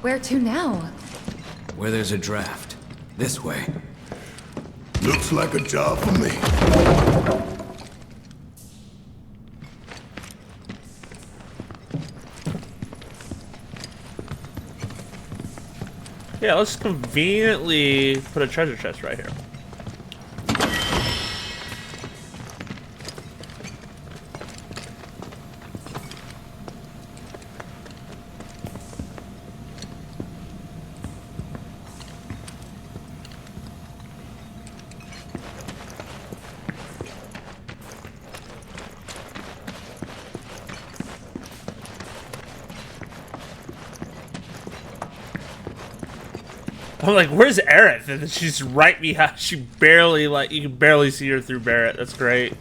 Where to now? Where there's a draft. This way. Looks like a job for me. Yeah, let's conveniently put a treasure chest right here. I'm like, where's Aerith? And she's right behind. She barely, like, you can barely see her through Barrett. That's great.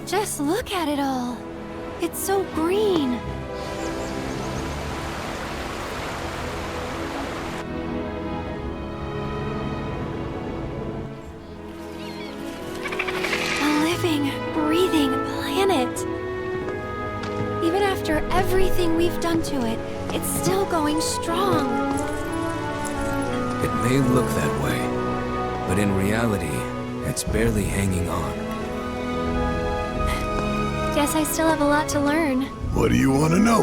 Just look at it all. It's so green. A living, breathing planet. Even after everything we've done to it, it's still going strong. It may look that way, but in reality, it's barely hanging on. Guess I still have a lot to learn. What do you want to know?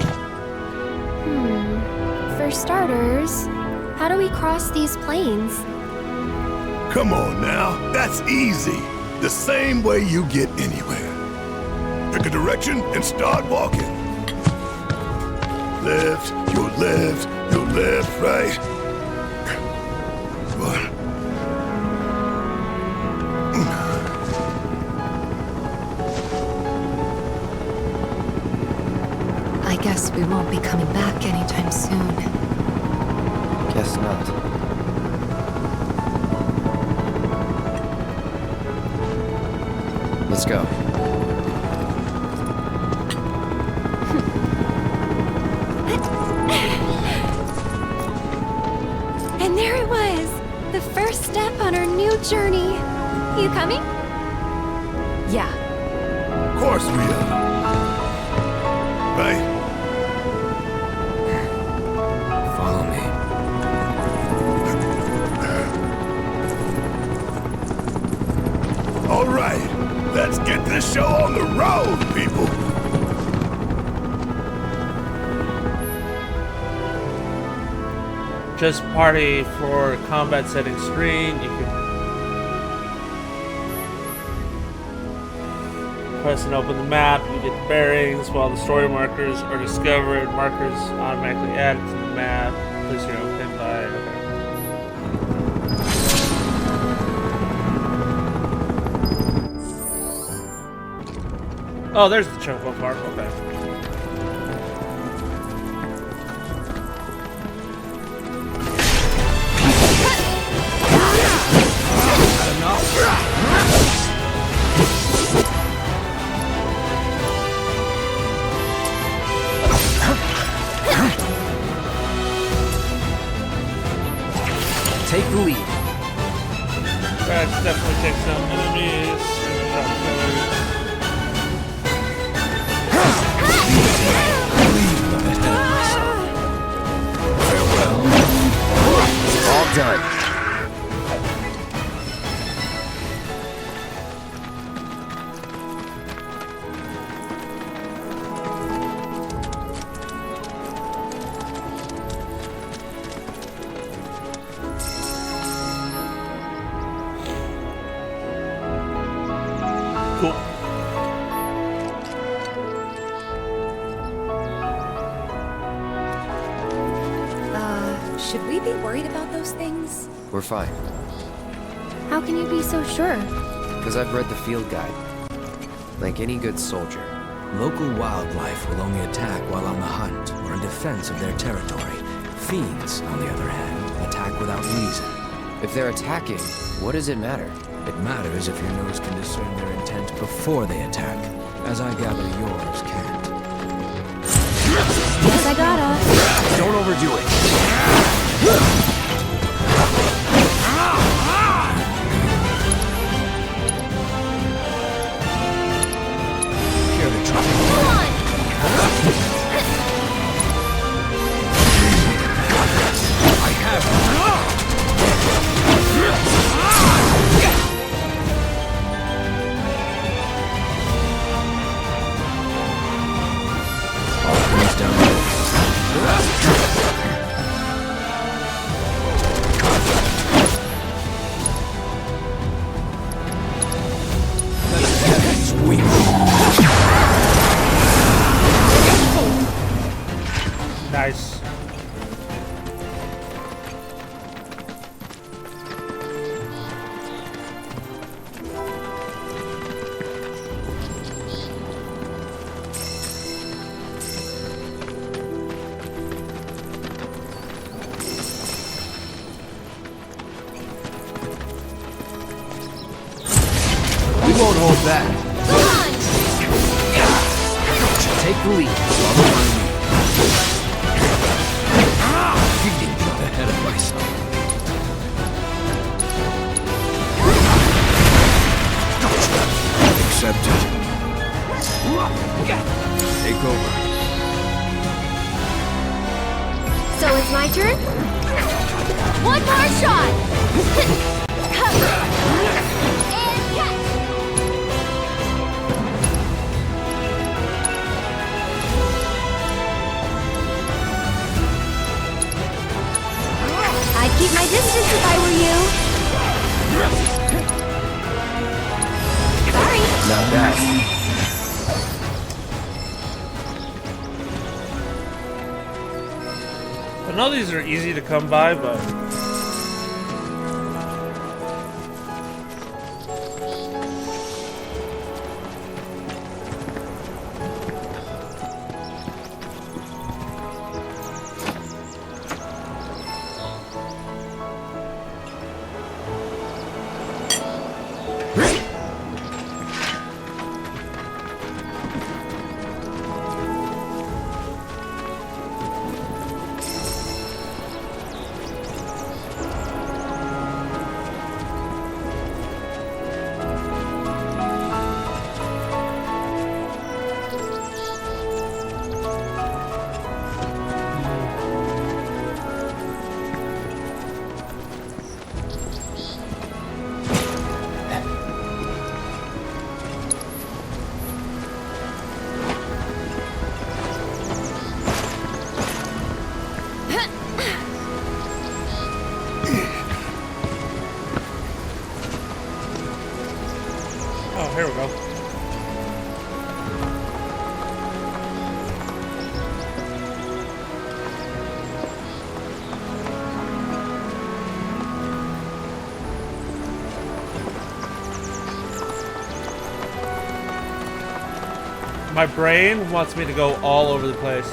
For starters, how do we cross these plains? Come on now, that's easy. The same way you get anywhere. Pick a direction and start walking. Left, your left, your left, right. What? I guess we won't be coming back anytime soon. Guess not. Let's go. And there it was! The first step on our new journey. You coming? Yeah. Of course we are. Right? Follow me. All right, let's get this show on the road, people. Just party for combat settings screen. You can press and open the map. You get the bearings while the story markers are discovered. Markers automatically added to the map. Place your own pin by. Okay. Oh, there's the choco part. Okay. Take the lead. Let's definitely take some enemies. Farewell. All done. Cool. Should we be worried about those things? We're fine. How can you be so sure? Because I've read the field guide. Like any good soldier. Local wildlife will only attack while on the hunt or in defense of their territory. Fiends, on the other hand, attack without reason. If they're attacking, what does it matter? It matters if your nose can discern their intent before they attack, as I gather yours can't. Guess I gotta. Don't overdo it. Care to try? Come on! I have all comes down to Nice. We won't hold back. Come on! Take the lead. getting ahead of myself. Accepted. Take over. So it's my turn? One more shot! Cover! And catch! I'd keep my distance if I were you. Sorry. Not bad. I know these are easy to come by, but oh, here we go. My brain wants me to go all over the place.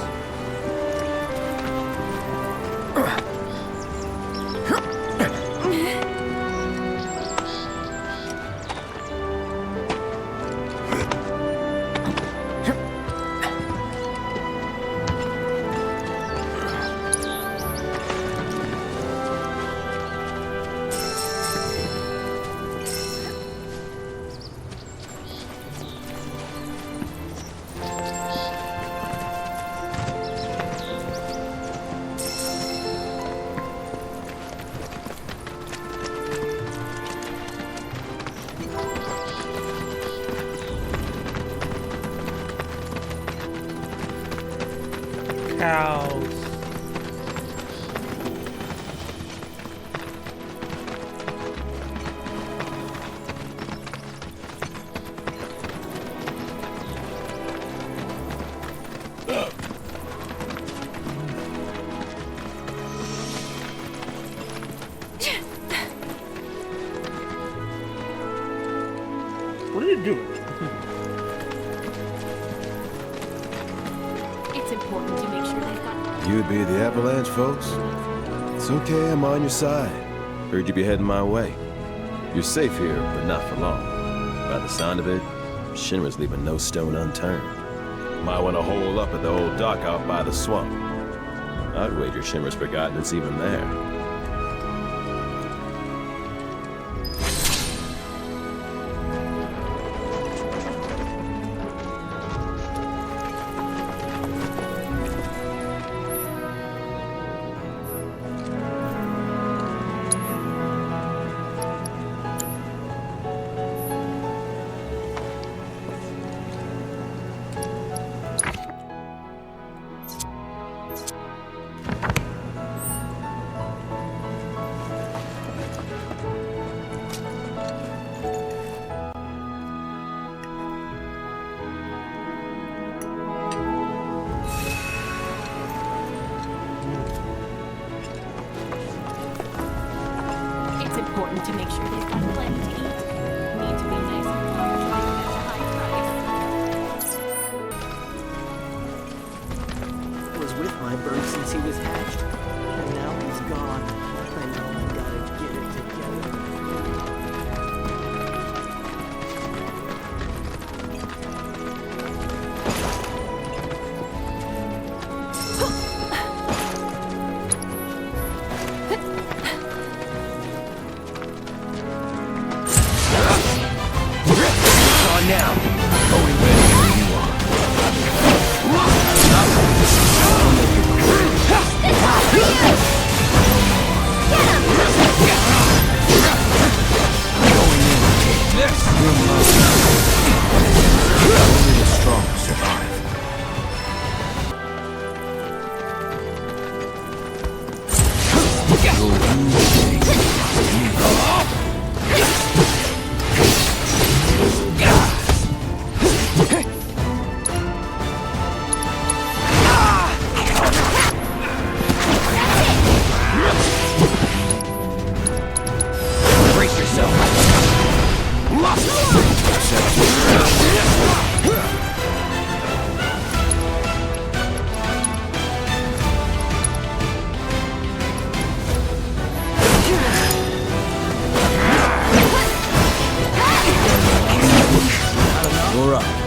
Cows. What are you doing? It's important to make sure they've got... You'd be the Avalanche, folks? It's okay, I'm on your side. Heard you'd be heading my way. You're safe here, but not for long. By the sound of it, Shinra's leaving no stone unturned. Might want to hole up at the old dock out by the swamp. I'd wager Shinra's forgotten it's even there. It's important to make sure they've got plenty to eat. Need to be nice and punctual at a high price. I was with my bird since he was hatched, and now he's gone. I know I gotta get it together.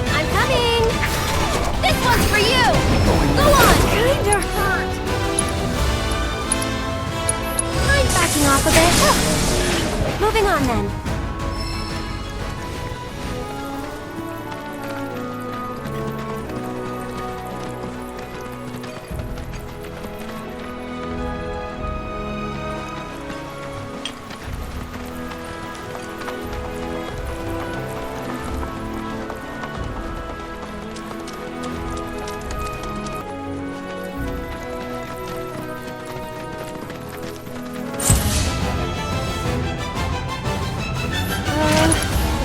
I'm coming! This one's for you! Go on! Kinda hurt. Mind backing off a bit? Moving on then.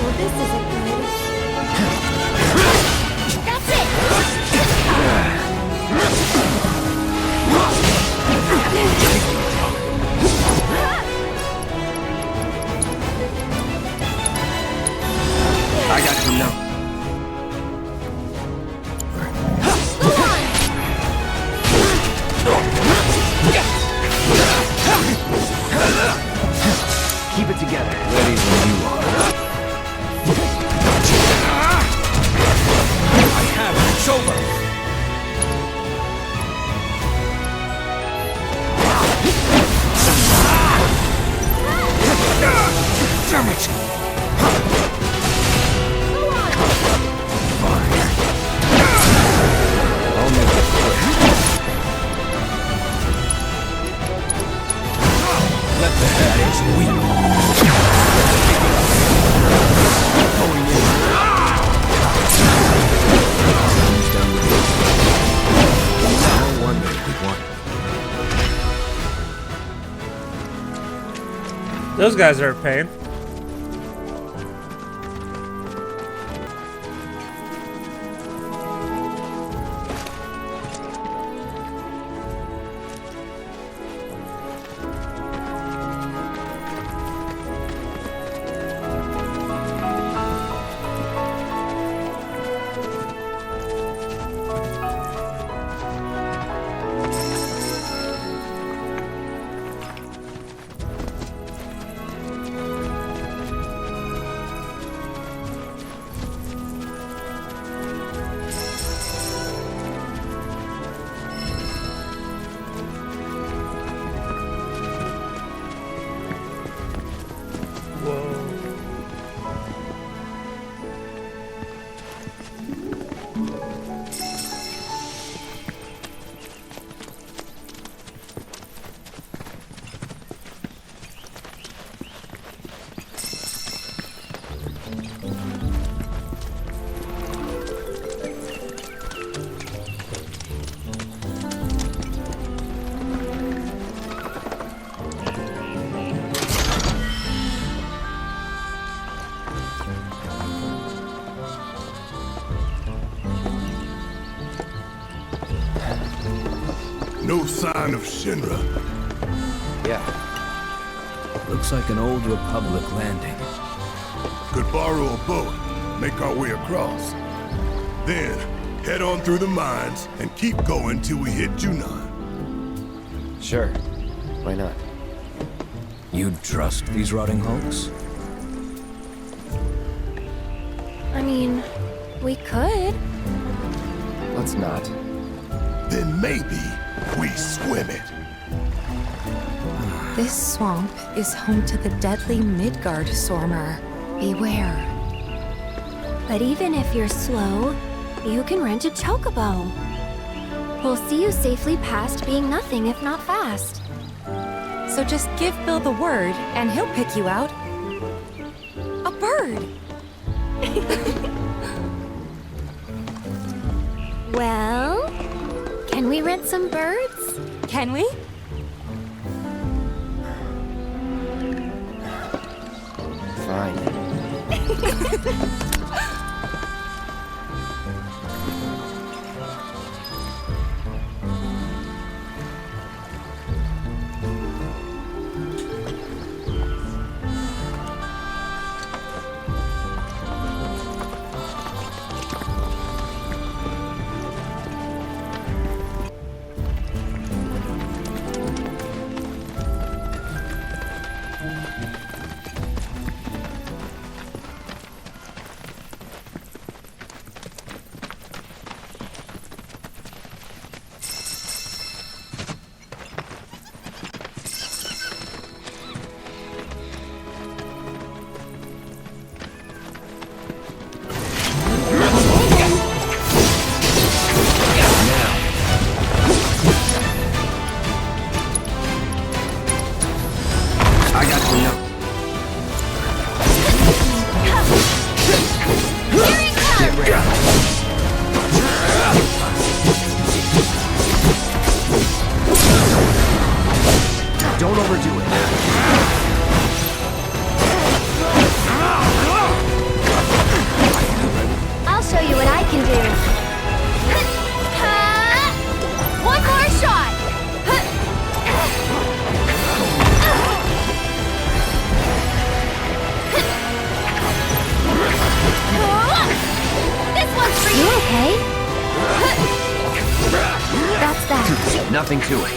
Well, this isn't good. That's it! I got you now. Go on! Keep it together. Ready when you are. I have it. It's over. Damn it! Go on! Fine. I'll make it quick. Let the head weep. Going in. Comes down with it. No wonder we won. Those guys are a pain. No sign of Shinra. Yeah. Looks like an old Republic landing. Could borrow a boat, make our way across. Then, head on through the mines and keep going till we hit Junon. Sure. Why not? You'd trust these rotting hulks? I mean, we could. Let's not. Then maybe we swim it. This swamp is home to the deadly Midgard Sormer. Beware. But even if you're slow, you can rent a chocobo. We'll see you safely past being nothing if not fast. So just give Bill the word, and he'll pick you out. A bird! Well, can we rent some birds? Can we? Fine. Don't overdo it. I'll show you what I can do. One more shot! This one's for you! Okay? That's that. Nothing to it.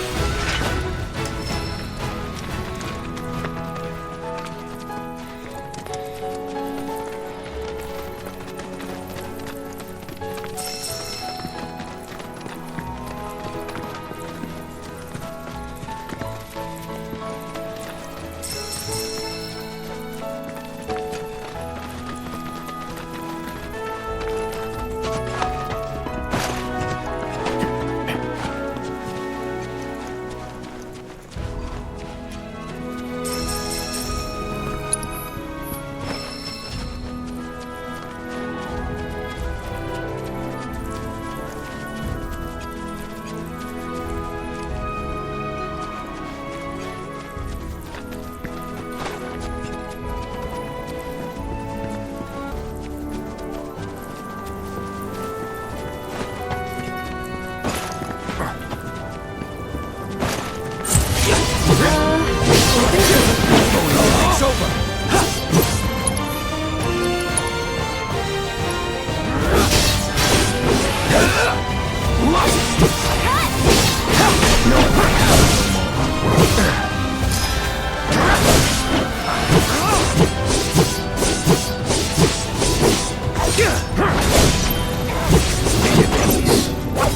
It's over.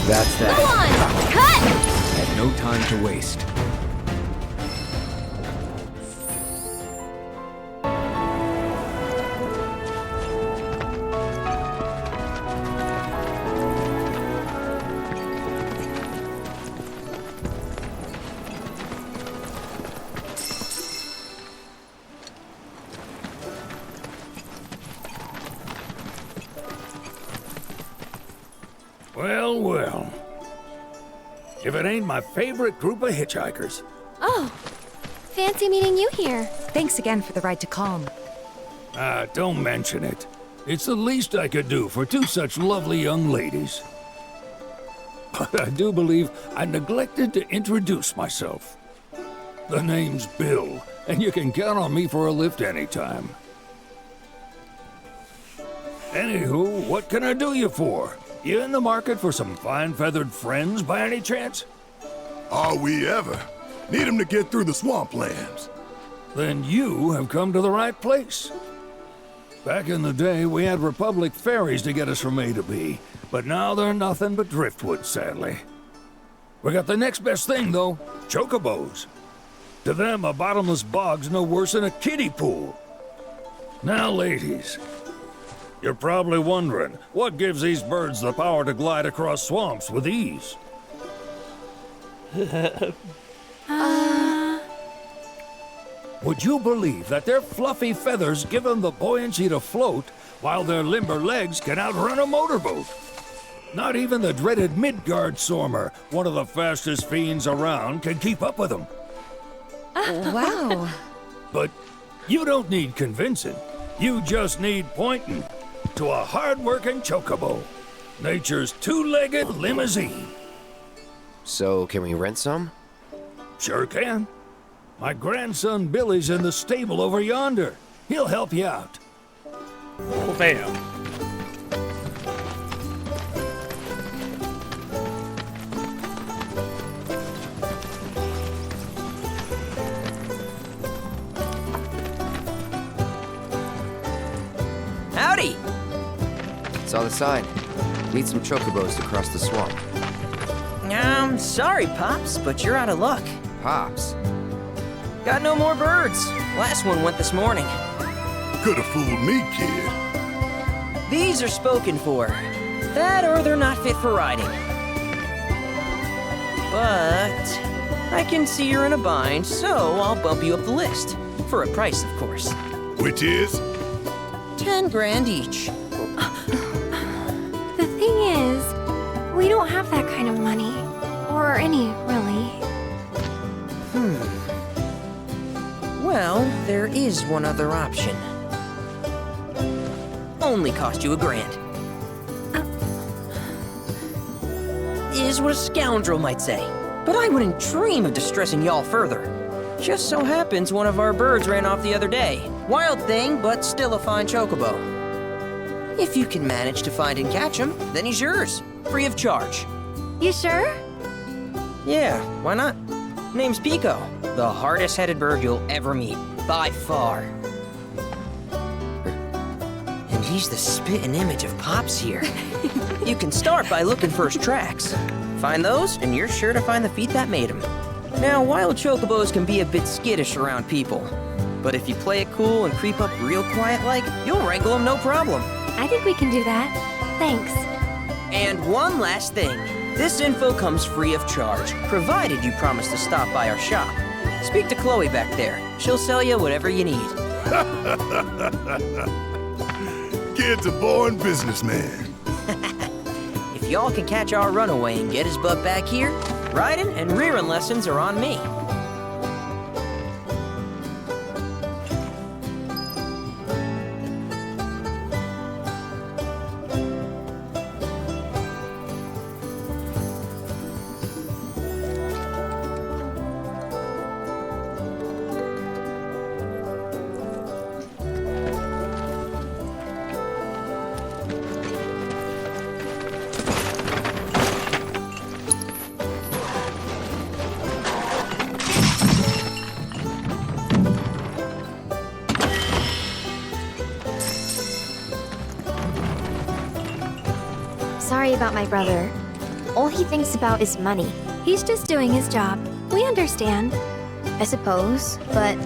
That's that. Go on! Cut! Had no time to waste. Well, well. If it ain't my favorite group of hitchhikers. Oh, fancy meeting you here. Thanks again for the ride to Calm. Don't mention it. It's the least I could do for two such lovely young ladies. but I do believe I neglected to introduce myself. The name's Bill, and you can count on me for a lift anytime. Anywho, what can I do you for? You in the market for some fine-feathered friends by any chance? Are we ever? Need 'em to get through the swamplands. Then you have come to the right place. Back in the day, we had Republic ferries to get us from A to B, but now they're nothing but driftwood, sadly. We got the next best thing, though, chocobos. To them, a bottomless bog's no worse than a kiddie pool. Now, ladies, you're probably wondering, what gives these birds the power to glide across swamps with ease? Would you believe that their fluffy feathers give them the buoyancy to float, while their limber legs can outrun a motorboat? Not even the dreaded Midgard Sormer, one of the fastest fiends around, can keep up with them. Wow. But you don't need convincing. You just need pointing to a hard-working chocobo. Nature's two-legged limousine. So, can we rent some? Sure can. My grandson Billy's in the stable over yonder. He'll help you out. Oh, bam. Howdy! Saw the sign. Need some chocobos to cross the swamp. Sorry, Pops, but you're out of luck. Pops? Got no more birds. Last one went this morning. Could've fooled me, kid. These are spoken for. That or they're not fit for riding. But I can see you're in a bind, so I'll bump you up the list. For a price, of course. Which is? 10 grand each. The thing is, we don't have that kind of money. Or any, really. Well, there is one other option. Only cost you $1,000. Is what a scoundrel might say. But I wouldn't dream of distressing y'all further. Just so happens one of our birds ran off the other day. Wild thing, but still a fine chocobo. If you can manage to find and catch him, then he's yours. Free of charge. You sure? Yeah, why not? Name's Pico. The hardest-headed bird you'll ever meet. By far. And he's the spitting image of Pops here. You can start by looking for his tracks. Find those, and you're sure to find the feet that made him. Now, wild chocobos can be a bit skittish around people. But if you play it cool and creep up real quiet-like, you'll wrangle them no problem. I think we can do that. Thanks. And one last thing. This info comes free of charge, provided you promise to stop by our shop. Speak to Chloe back there. She'll sell you whatever you need. Kid's a born businessman. If y'all can catch our runaway and get his butt back here, riding and rearing lessons are on me. Sorry about my brother. All he thinks about is money. He's just doing his job. We understand. I suppose, but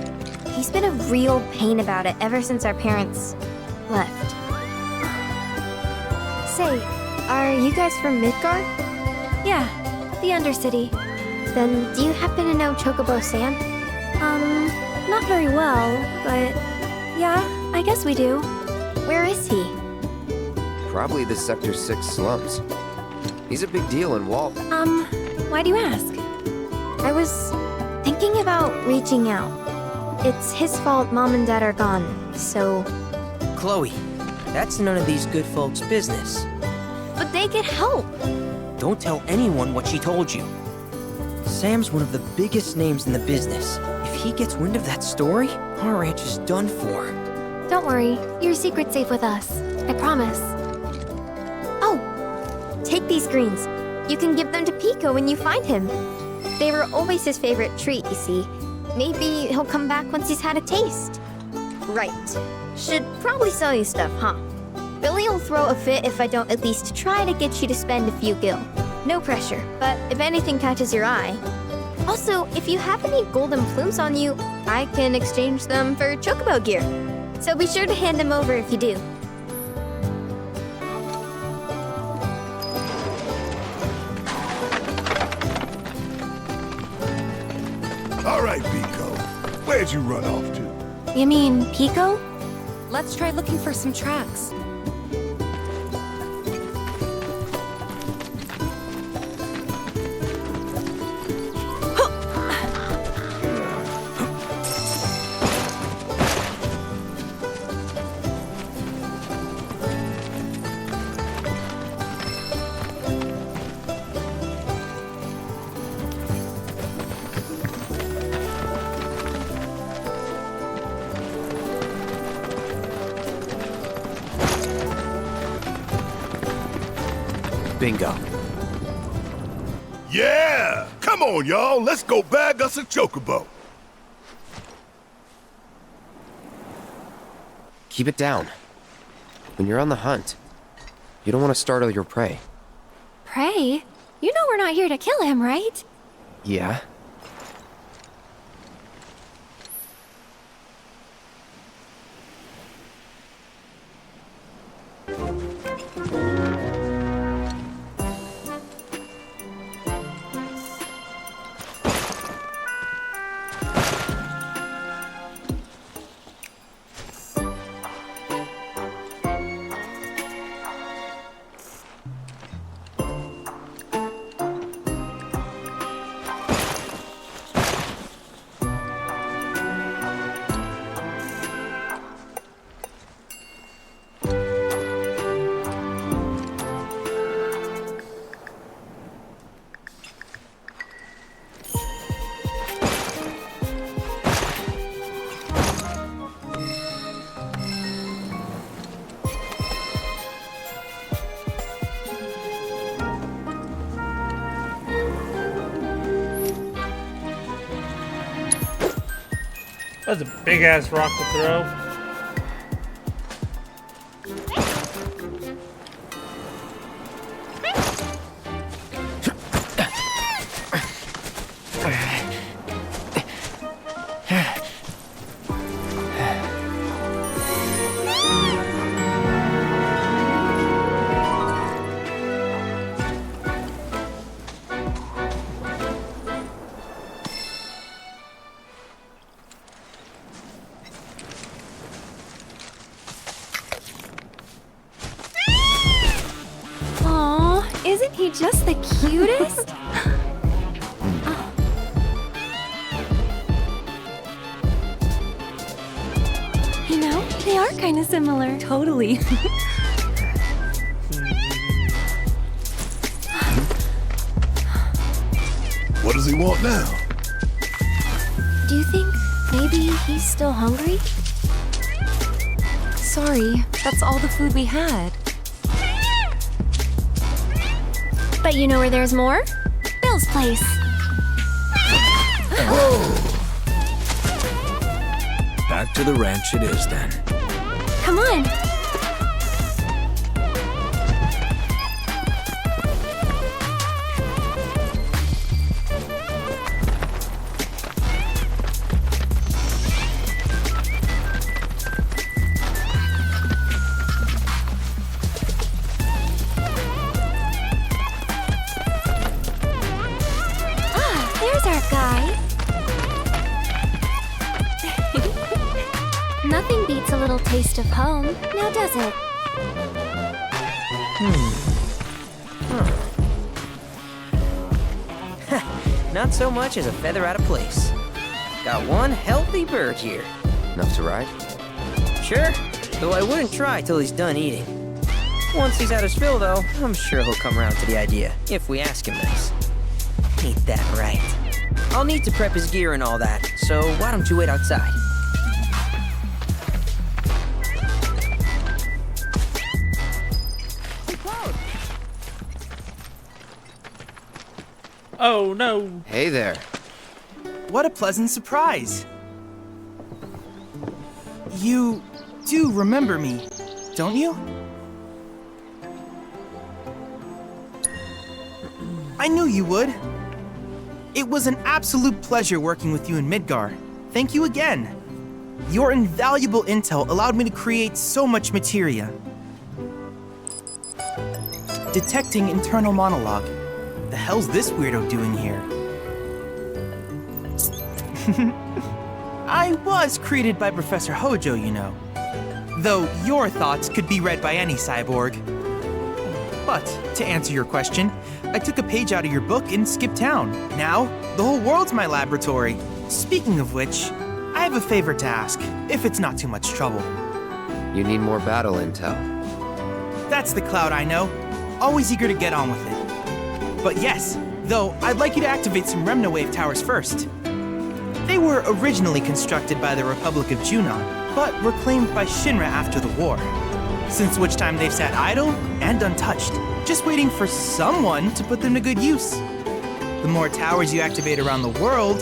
he's been a real pain about it ever since our parents left. Say, are you guys from Midgard? Yeah, the Undercity. Then do you happen to know Chocobo Sam? Not very well, but yeah, I guess we do. Where is he? Probably the Sector 6 slums. He's a big deal in Walt. Why do you ask? I was thinking about reaching out. It's his fault Mom and Dad are gone, so... Chloe, that's none of these good folks' business. But they get help. don't tell anyone what she told you. Sam's one of the biggest names in the business. If he gets wind of that story, our ranch is done for. Don't worry, your secret's safe with us. I promise. Oh, take these greens. You can give them to Pico when you find him. They were always his favorite treat, you see. Maybe he'll come back once he's had a taste. Right. Should probably sell you stuff, huh? Billy will throw a fit if I don't at least try to get you to spend a few gil. No pressure, but if anything catches your eye. Also, if you have any golden plumes on you, I can exchange them for chocobo gear. So be sure to hand them over if you do. All right, Pico. Where'd you run off to? You mean Pico? Let's try looking for some tracks. Bingo. Yeah! Come on, y'all. Let's go bag us a chocobo. Keep it down. When you're on the hunt, you don't want to startle your prey. Prey? You know we're not here to kill him, right? Yeah? That's a big ass rock to throw. Isn't he just the cutest? You know, they are kind of similar. Totally. What does he want now? Do you think maybe he's still hungry? Sorry, that's all the food we had. But you know where there's more? Bill's place. Back to the ranch it is then. Come on. Nothing beats a little taste of home, now does it? Not so much as a feather out of place. Got one healthy bird here. Enough to ride? Sure, though I wouldn't try till he's done eating. Once he's had his fill, though, I'm sure he'll come around to the idea, if we ask him this. Ain't that right? I'll need to prep his gear and all that, so why don't you wait outside? Oh no! Hey there. What a pleasant surprise. You do remember me, don't you? I knew you would. It was an absolute pleasure working with you in Midgar. Thank you again. Your invaluable intel allowed me to create so much materia. Detecting internal monologue. The hell's this weirdo doing here? I was created by Professor Hojo, you know. Though your thoughts could be read by any cyborg. But, to answer your question, I took a page out of your book and skipped town. Now, the whole world's my laboratory. Speaking of which, I have a favor to ask, if it's not too much trouble. You need more battle intel. That's the Cloud I know. Always eager to get on with it. But yes, though, I'd like you to activate some Remnawave towers first. They were originally constructed by the Republic of Junon, but reclaimed by Shinra after the war. Since which time they've sat idle and untouched, just waiting for someone to put them to good use. The more towers you activate around the world,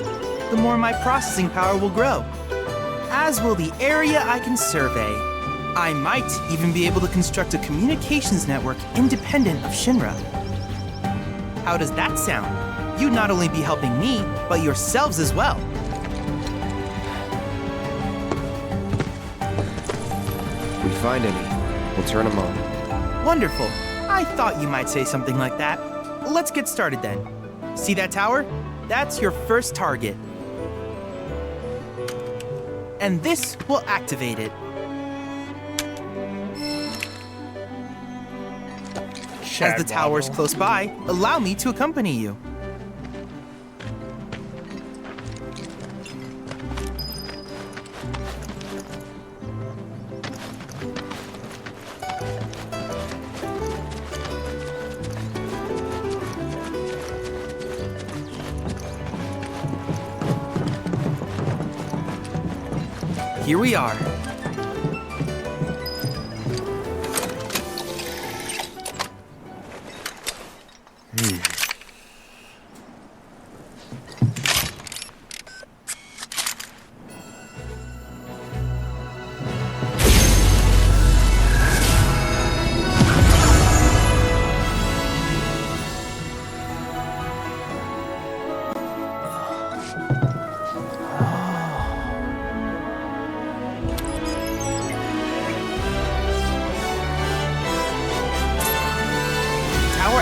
the more my processing power will grow. As will the area I can survey. I might even be able to construct a communications network independent of Shinra. How does that sound? You'd not only be helping me, but yourselves as well. We find any, we'll turn them on. Wonderful. I thought you might say something like that. Let's get started then. See that tower? That's your first target. And this will activate it. As the tower's close by, allow me to accompany you. Here we are.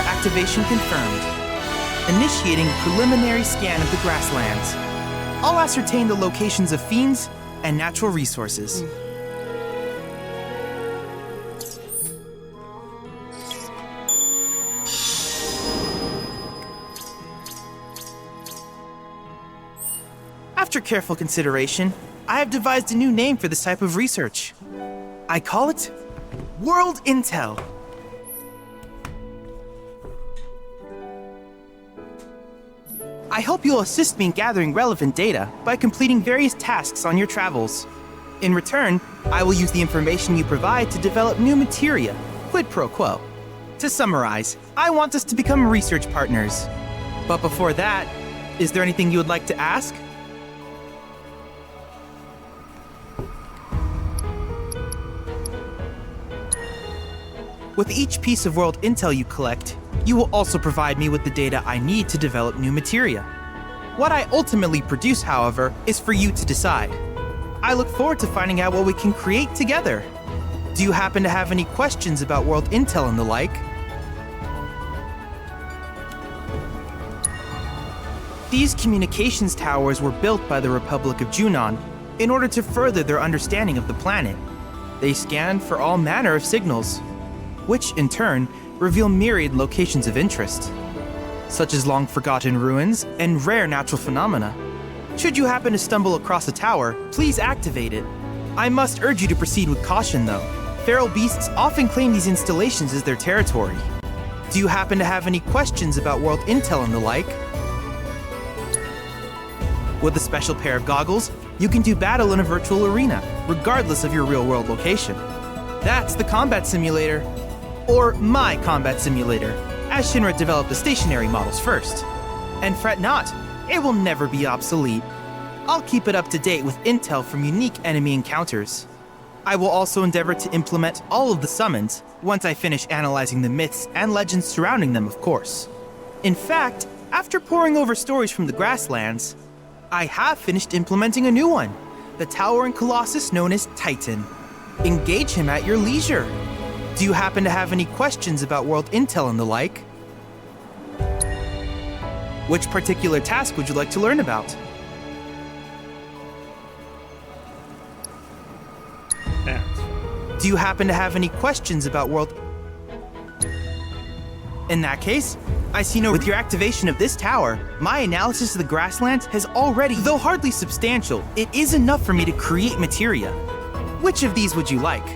Activation confirmed. Initiating preliminary scan of the grasslands. I'll ascertain the locations of fiends and natural resources. After careful consideration, I have devised a new name for this type of research. I call it World Intel. I hope you'll assist me in gathering relevant data by completing various tasks on your travels. In return, I will use the information you provide to develop new materia, quid pro quo. To summarize, I want us to become research partners. But before that, is there anything you would like to ask? With each piece of world intel you collect, you will also provide me with the data I need to develop new materia. What I ultimately produce, however, is for you to decide. I look forward to finding out what we can create together. Do you happen to have any questions about world intel and the like? These communications towers were built by the Republic of Junon in order to further their understanding of the planet. They scan for all manner of signals, which in turn reveal myriad locations of interest, such as long-forgotten ruins and rare natural phenomena. Should you happen to stumble across a tower, please activate it. I must urge you to proceed with caution, though. Feral beasts often claim these installations as their territory. Do you happen to have any questions about world intel and the like? With a special pair of goggles, you can do battle in a virtual arena, regardless of your real-world location. That's the combat simulator. Or my combat simulator, as Shinra developed the stationary models first. And fret not, it will never be obsolete. I'll keep it up to date with intel from unique enemy encounters. I will also endeavor to implement all of the summons, once I finish analyzing the myths and legends surrounding them, of course. In fact, after poring over stories from the grasslands, I have finished implementing a new one, the towering colossus known as Titan. Engage him at your leisure. Do you happen to have any questions about world intel and the like? Which particular task would you like to learn about? Do you happen to have any questions about world... In that case, I see no... With your activation of this tower, my analysis of the grasslands has already, though hardly substantial, it is enough for me to create materia. Which of these would you like?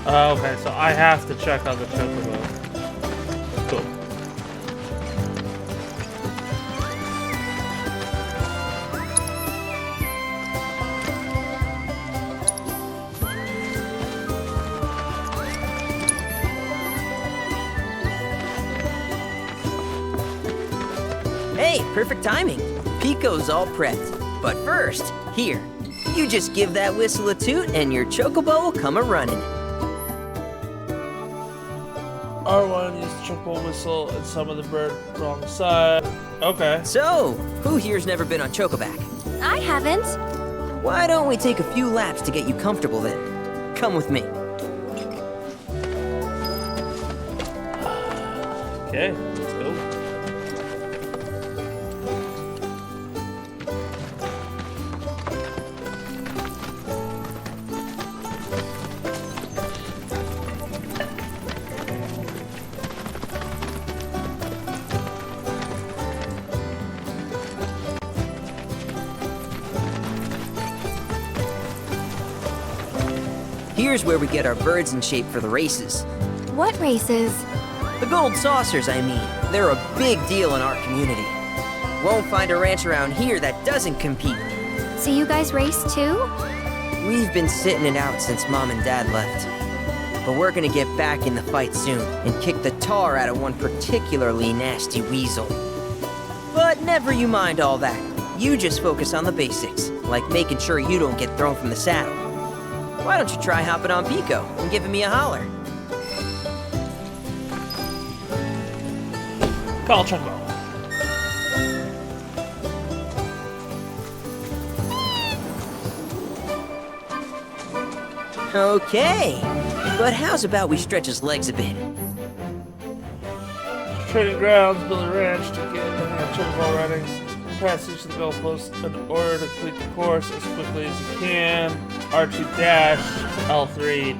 Okay, so I have to check out the chocobo. Cool. Hey, perfect timing. Pico's all prepped. But first, here, you just give that whistle a toot and your chocobo will come a-running. R1 use the chocobo whistle and summon the bird wrong side. Okay. So, who here's never been on Chocoback? I haven't. Why don't we take a few laps to get you comfortable then? Come with me. Okay, let's go. Here's where we get our birds in shape for the races. What races? The gold saucers, I mean. They're a big deal in our community. Won't find a ranch around here that doesn't compete. So you guys race too? We've been sitting it out since Mom and Dad left. But we're gonna get back in the fight soon and kick the tar out of one particularly nasty weasel. But never you mind all that. You just focus on the basics, like making sure you don't get thrown from the saddle. Why don't you try hopping on Pico and giving me a holler? Call Chocobo. Okay, but how's about we stretch his legs a bit? Training grounds, build a ranch to get the chocobo running. Pass each of the goalposts in order to complete the course as quickly as you can. R2 dash, L3.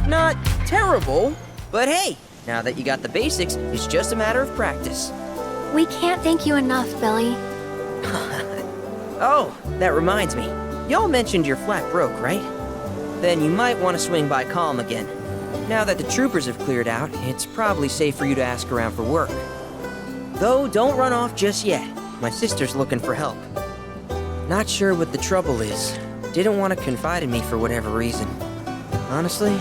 Not terrible, but hey, now that you got the basics, it's just a matter of practice. We can't thank you enough, Billy. Oh, that reminds me. Y'all mentioned your flat broke, right? Then you might want to swing by Calm again. Now that the troopers have cleared out, it's probably safe for you to ask around for work. Though, don't run off just yet. My sister's looking for help. Not sure what the trouble is. Didn't want to confide in me for whatever reason. Honestly,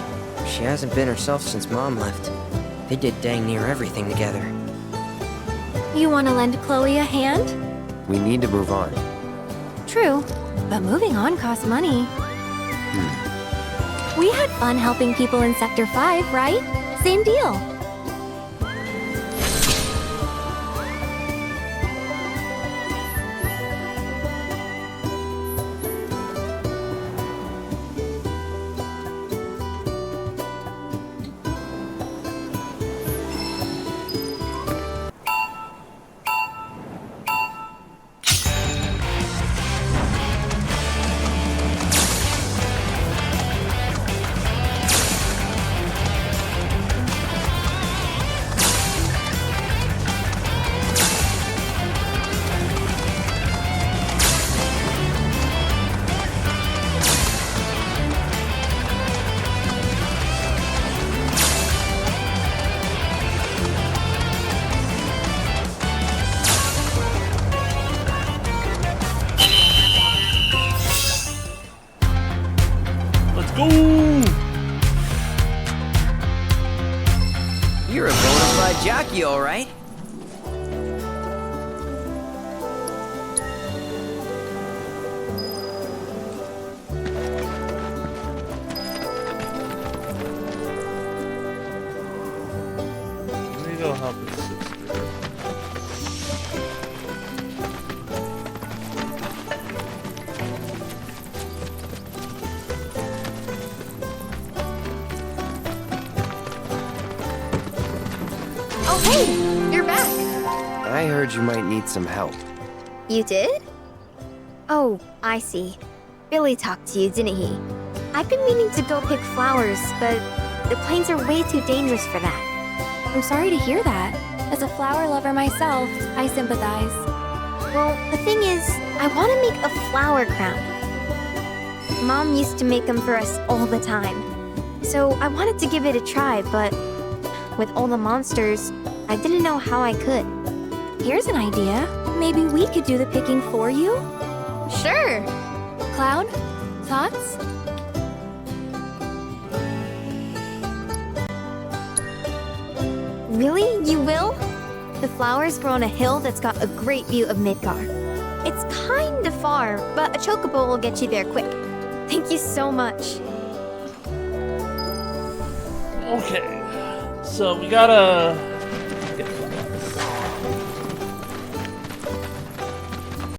she hasn't been herself since Mom left. They did dang near everything together. You want to lend Chloe a hand? We need to move on. True, but moving on costs money. We had fun helping people in Sector 5, right? Same deal. You're a bona fide jockey, all right. Let me go help his sister. Oh, hey! You're back! I heard you might need some help. You did? Oh, I see. Billy talked to you, didn't he? I've been meaning to go pick flowers, but the plains are way too dangerous for that. I'm sorry to hear that. As a flower lover myself, I sympathize. Well, the thing is, I want to make a flower crown. Mom used to make them for us all the time. So I wanted to give it a try, but with all the monsters, I didn't know how I could. Here's an idea. Maybe we could do the picking for you? Sure! Cloud? Thoughts? Really? You will? The flowers grow on a hill that's got a great view of Midgar. It's kinda far, but a chocobo will get you there quick. Thank you so much. Okay, so we gotta